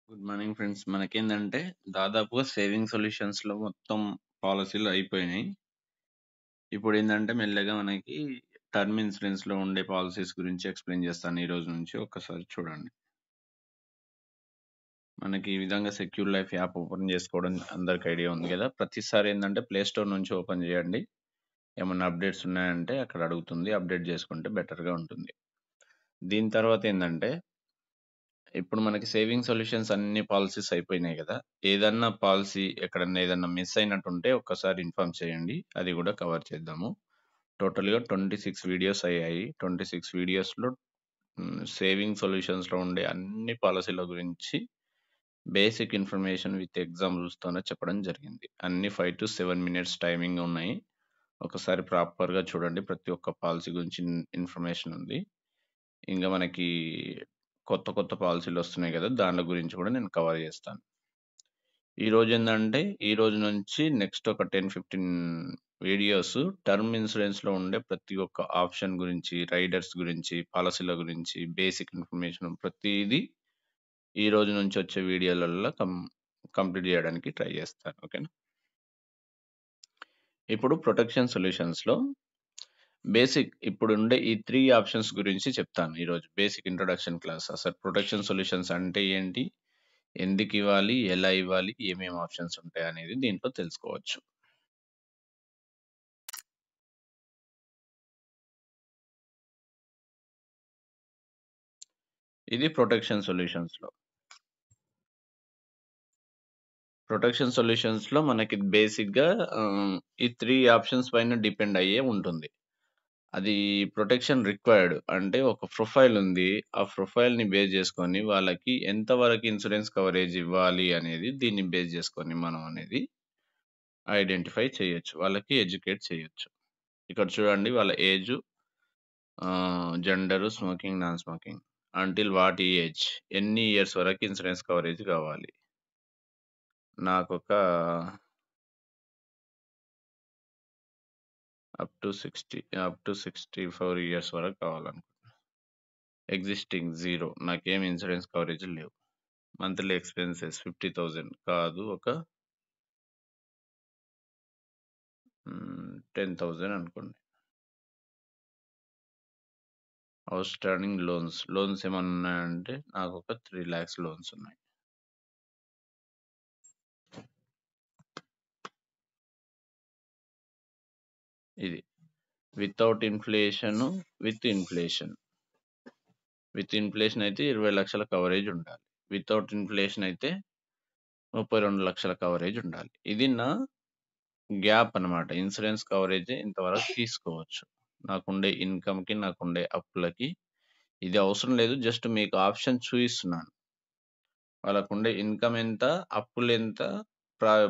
Good morning friends. మనకేందంటే దాదాపుగా saving సొల్యూషన్స్‌లో మొత్తం పాలిసీలు అయిపోయినాయి. ఇప్పుడేందంటే మెల్లగా మనకి టర్మ్ ఇన్సూరెన్స్‌లో ఉండే పాలిసీస్ గురించి ఎక్స్‌ప్లెయిన్ చేస్తాను ఈ రోజు నుంచి. ఒక్కసారి చూడండి. మనకి ఈ విధంగా సెక్యూర్ లైఫ్ యాప్ ఓపెన్ చేసుకోవడం అందరికి ఐడియా ఉంది కదా! ప్రతిసారి ఏందంటే ప్లే స్టోర్ నుంచి ఓపెన్ చేయండి. ఏమన్నా అప్డేట్స్ ఉన్నాయంటే అక్కడ అడుగుతుంది. అప్డేట్ చేసుకుంటే బెటర్‌గా ఉంటుంది. దీని తర్వాత ఏందంటే ఇప్పుడు మనకి సేవింగ్ సొల్యూషన్స్ అన్ని పాలిసీస్ అయిపోయినాయి కదా! ఏదన్నా పాలిసీ ఎక్కడన్నా ఏదన్నా మిస్ అయినట్టుంటే ఒక్కసారి ఇన్ఫార్మ్ చేయండి. అది కూడా కవర్ చేద్దాము. టోటల్‌గా 26 వీడియోస్ అయ్యాయి. 26 వీడియోస్‌లో సేవింగ్ సొల్యూషన్స్‌లో ఉండే అన్ని పాలిసీల గురించి బేసిక్ ఇన్ఫర్మేషన్ విత్ ఎగ్జాంపుల్స్‌తోనే చెప్పడం జరిగింది. అన్ని 5-7 మినిట్స్ టైమింగ్ ఉన్నాయి. ఒకసారి ప్రాపర్‌గా చూడండి. ప్రతి ఒక్క పాలిసీ గురించి ఇన్ఫర్మేషన్ ఉంది. ఇంగా మనకి కొత్త కొత్త పాలిసీలొస్తున్నాయి గదా! దాన్ల గురించి గూడా నేను కవర్ జేస్తాను. ఈరోజేందంటే, ఈ రోజు నుంచి నెక్స్ట్ ఒక 10, 15 వీడియోస్ టర్మ్ ఇన్సూరెన్స్‌లో ఉండే ప్రతి ఒక్క ఆప్షన్ గురించి, రైడర్స్ గురించి, పాలిసీల గురించి, బేసిక్ ఇన్ఫర్మేషన్ ప్రతీదీ ఈ రోజు నుంచి వచ్చే వీడియోలల్లో కంప్లీట్ జేయడానికి ట్రై జేస్తాను. ఓకేనా? ఇప్పుడు ప్రొటెక్షన్ సొల్యూషన్స్‌లో బేసిక్ ఇప్పుడుండే ఈ 3 ఆప్షన్స్ గురించి చెప్తాను ఈరోజు. Basic introduction class. అసలు ప్రొటెక్షన్ సొల్యూషన్స్ అంటే ఏంటి? ఎందుకివ్వాలి? ఎలా ఇవ్వాలి? ఏమేమి ఆప్షన్స్ ఉంటాయనేది దీంట్లో తెలుసుకోవచ్చు. ఇది ప్రొటెక్షన్ సొల్యూషన్స్‌లో. ప్రొటెక్షన్ సొల్యూషన్స్‌లో మనకి బేసిక్‌గా ఈ 3 ఆప్షన్స్ పైన డిపెండ్ అయ్యే ఉంటుంది. అది ప్రొటెక్షన్ రిక్వైర్డ్. అంటే ఒక ప్రొఫైల్ ఉంది. ఆ ప్రొఫైల్‌ని బేస్ చేసుకొని వాళ్ళకి ఎంత వరకు ఇన్స్యూరెన్స్ కవరేజ్ ఇవ్వాలి అనేది దీన్ని బేస్ చేసుకొని మనం అనేది ఐడెంటిఫై చేయొచ్చు. వాళ్ళకి ఎడ్యుకేట్ చేయొచ్చు. ఇక్కడ చూడండి వాళ్ళ age, gender, smoking, non smoking. Until what age? ఎన్ని ఇయర్స్ వరకు ఇన్సూరెన్స్ కవరేజ్ కావాలి? నాకొక అప్ టు 64 ఇయర్స్ వరకు కావాలనుకుంటున్నా. ఎగ్జిస్టింగ్ 0. నాకేం ఇన్సూరెన్స్ కవరేజ్ లేవు. మంత్లీ ఎక్స్‌పెన్సెస్ 50,000 కాదు. ఒక 10,000 అనుకోండి. ఔట్ స్టాండింగ్ లోన్స్ ఏమన్నా ఉన్నాయంటే నాకొక 3,00,000 లోన్స్ ఉన్నాయి. ఇది. Without inflation, with inflation. With inflation అయితే 20,00,000 కవరేజ్ ఉండాలి. వితౌట్ ఇన్‌ఫ్లేషన్ అయితే 32,00,000 కవరేజ్ ఉండాలి. ఇది నా గ్యాప్ అన్నమాట. ఇన్సూరెన్స్ కవరేజ్ ఇంతవరకు తీసుకోవచ్చు. నాకుండే ఇన్‌కమ్‌కి, నాకుండే అప్పులకి ఇది అవసరం లేదు. జస్ట్ మీకు ఆప్షన్ చూయిస్తున్నాను. వాళ్ళకుండే ఇన్‌కమ్ ఎంత, అప్పులెంత,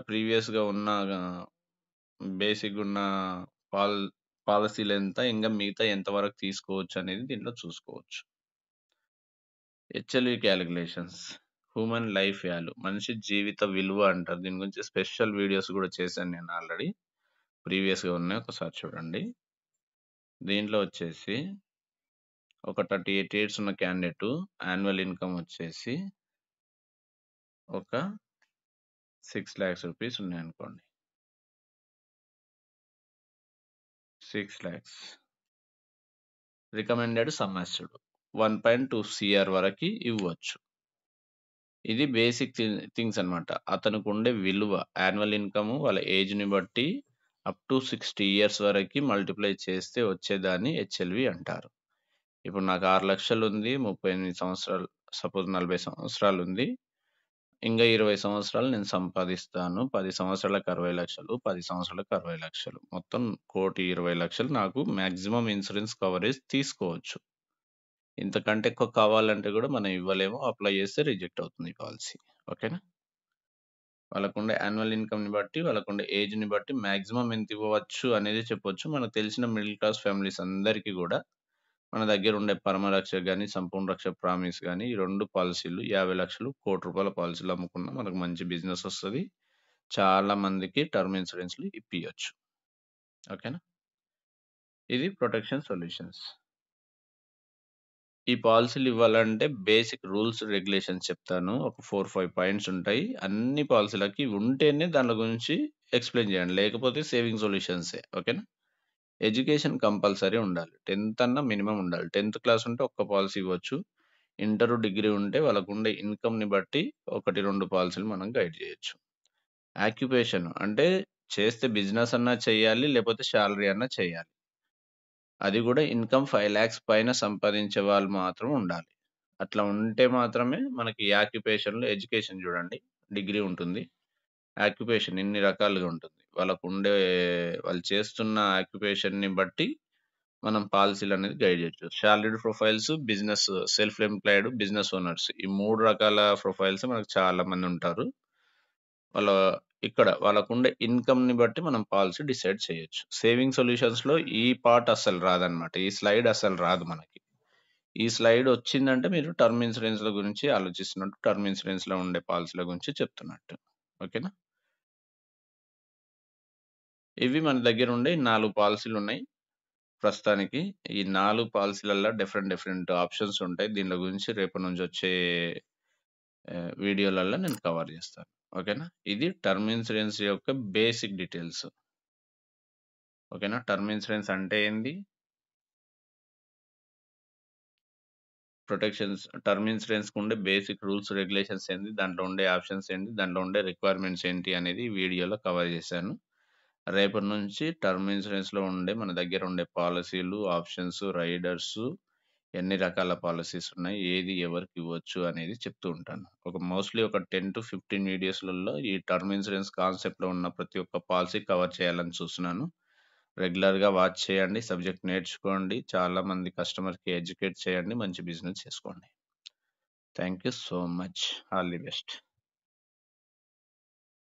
ప్రీవియస్‌గా ఉన్న బేసిక్‌గా ఉన్న పాల్ పాలిసీలెంత, ఇంగా మిగతా ఎంత వరకు తీసుకోవచ్చు అనేది దీంట్లో చూసుకోవచ్చు. HLV calculations. Human life value. మనిషి జీవిత విలువ అంటారు. దీని గురించి స్పెషల్ వీడియోస్ గూడా చేశాను నేను ఆల్రెడీ. ప్రీవియస్‌గా ఉన్నాయి. ఒకసారి చూడండి. దీంట్లో వచ్చేసి ఒక 38 ఇయర్స్ ఉన్న క్యాండిడేట్ యాన్యువల్ ఇన్‌కమ్ వచ్చేసి ఒక 6,00,000 రూపీస్ ఉన్నాయనుకోండి. 6,00,000 రికమెండెడ్ సమ్ అష్యూర్డ్ 1.2 సీఆర్ వరకి ఇవ్వచ్చు. ఇది బేసిక్ థింగ్స్ అన్నమాట. అతనుకుండే విలువ యాన్యువల్ ఇన్‌కమ్ వాళ్ళ ఏజ్‌ని బట్టి అప్ టు 60 ఇయర్స్ వరకి మల్టిప్లై చేస్తే వచ్చేదాన్ని హెచ్ఎల్‌వి అంటారు. ఇప్పుడు నాకు 6,00,000 ఉంది. 38 సంవత్సరాలు, సపోజ్ 40 సంవత్సరాలుంది. ఇంగా 20 సంవత్సరాలు నేను సంపాదిస్తాను. 10 సంవత్సరాలకు 60,00,000, 10 సంవత్సరాలకు 60,00,000. మొత్తం 1,20,00,000 నాకు మాక్సిమం ఇన్సూరెన్స్ కవరేజ్ తీసుకోవచ్చు. ఇంతకంటే ఎక్కువ కావాలంటే గూడా మనం ఇవ్వలేము. అప్లై చేస్తే రిజెక్ట్ అవుతుంది ఈ పాలిసీ. ఓకేనా? వాళ్ళకుండే యాన్యువల్ ఇన్‌కమ్‌ని బట్టి, వాళ్ళకుండే ఏజ్‌ని బట్టి మాక్సిమం ఎంత ఇవ్వవచ్చు అనేది చెప్పొచ్చు. మనకు తెలిసిన మిడిల్ క్లాస్ ఫ్యామిలీస్ అందరికీ గూడా మన దగ్గర ఉండే పరమరక్ష గాని, సంపూర్ణ రక్ష ప్రామిస్ గాని ఈ 2 పాలిసీలు 50,00,000, ₹1,00,00,000 పాలిసీలు అమ్ముకున్నా మనకు మంచి బిజినెస్ వస్తది. చాలా మందికి టర్మ్ ఇన్సూరెన్స్‌లు ఇప్పియొచ్చు. ఓకేనా? ఇది ప్రొటెక్షన్ సొల్యూషన్స్. ఈ పాలిసీలు ఇవ్వాలంటే బేసిక్ రూల్స్, రెగ్యులేషన్స్ చెప్తాను. ఒక 4, 5 పాయింట్స్ ఉంటాయి. అన్ని పాలిసీలకి ఉంటేనే దాని గురించి ఎక్స్‌ప్లెయిన్ చేయండి. లేకపోతే సేవింగ్ సొల్యూషన్సే. ఓకేనా? ఎడ్యుకేషన్ కంపల్సరీ ఉండాలి. 10థ్ అన్నా మినిమమ్ ఉండాలి. 10థ్ క్లాస్ ఉంటే ఒక్క పాలిసీ ఇవ్వచ్చు. ఇంటర్, డిగ్రీ ఉంటే వాళ్ళకుండే ఇన్‌కమ్‌ని బట్టి 1, 2 పాలిసీలు మనం గైడ్ చేయొచ్చు. ఆక్యుపేషన్ అంటే చేస్తే బిజినెస్ అన్నా చేయాలి. లేకపోతే సాలరీ అన్నా చేయాలి. అది గూడా ఇన్‌కమ్ 5,00,000 పైన సంపాదించే వాళ్ళు మాత్రం ఉండాలి. అట్లా ఉంటే మాత్రమే మనకి ఆక్యుపేషన్‌లో ఎడ్యుకేషన్ జూడండి. డిగ్రీ ఉంటుంది. ఆక్యుపేషన్ ఇన్ని రకాలుగా ఉంటుంది. వాళ్ళు చేస్తున్న ఆక్యుపేషన్‌ని బట్టి మనం పాలిసీలనేది గైడ్ జేయొచ్చు. Salaried profiles, business self employed, business owners ఈ 3 రకాల ప్రొఫైల్స్ మనకు చాలా మందుంటారు. వాళ్ళ వాళ్ళకుండే ఇన్‌కమ్‌ని బట్టి మనం పాలిసీ డిసైడ్ చేయొచ్చు. సేవింగ్ సొల్యూషన్స్‌లో ఈ పార్ట్ అస్సలు రాదనమాట. ఈ స్లైడ్ అస్సలు రాదు మనకి. ఈ స్లైడ్ వచ్చిందంటే మీరు టర్మ్ ఇన్స్యూరెన్స్‌ల గురించి ఆలోచిస్తున్నట్టు, టర్మ్ ఇన్స్యూరెన్స్‌లో ఉండే పాలిసీల గురించి చెప్తున్నట్టు. ఓకేనా? ఇవి మన దగ్గరుండే 4 పాలిసీలున్నాయి ప్రస్తుతానికి. ఈ 4 పాలిసీలల్ల డిఫరెంట్ డిఫరెంట్ ఆప్షన్స్ ఉంటాయి. దీనిల గురించి రేపటి నుంచి వచ్చే వీడియోలల్ల నేను కవర్ జేస్తాను. ఓకేనా? ఇది టర్మ్ ఇన్స్యూరెన్స్ యొక్క బేసిక్ డీటెయిల్స్. ఓకేనా? టర్మ్ ఇన్స్యూరెన్స్ అంటే ఏంది? టర్మ్ ఇన్స్యూరెన్స్‌కి ఉండే బేసిక్ రూల్స్, రెగ్యులేషన్స్ ఏంది? దాంట్లో ఉండే ఆప్షన్స్ ఏంటి? దాంట్లో ఉండే రిక్వైర్మెంట్స్ ఏంటి? అనేది ఈ వీడియోలో కవర్ చేశాను. రేపటి నుంచి టర్మ్ ఇన్స్యూరెన్స్‌లో ఉండే మన దగ్గర ఉండే పాలిసీలు, ఆప్షన్స్, రైడర్సు ఎన్ని రకాల పాలిసీస్ ఉన్నాయి? ఏది ఎవరికి ఇవ్వచ్చు? అనేది చెప్తూ ఉంటాను. మోస్ట్‌లీ ఒక 10-15 వీడియోస్‌లలో ఈ టర్మ్ ఇన్స్యూరెన్స్ కాన్సెప్ట్‌లో ఉన్న ప్రతి ఒక్క పాలిసీ కవర్ చేయాలని చూస్తున్నాను. రెగ్యులర్‌గా వాచ్ చేయండి. సబ్జెక్ట్ నేర్చుకోండి. చాలా మంది కస్టమర్‌కి ఎడ్యుకేట్ చేయండి. మంచి బిజినెస్ చేసుకోండి. Thank you so much. All the best.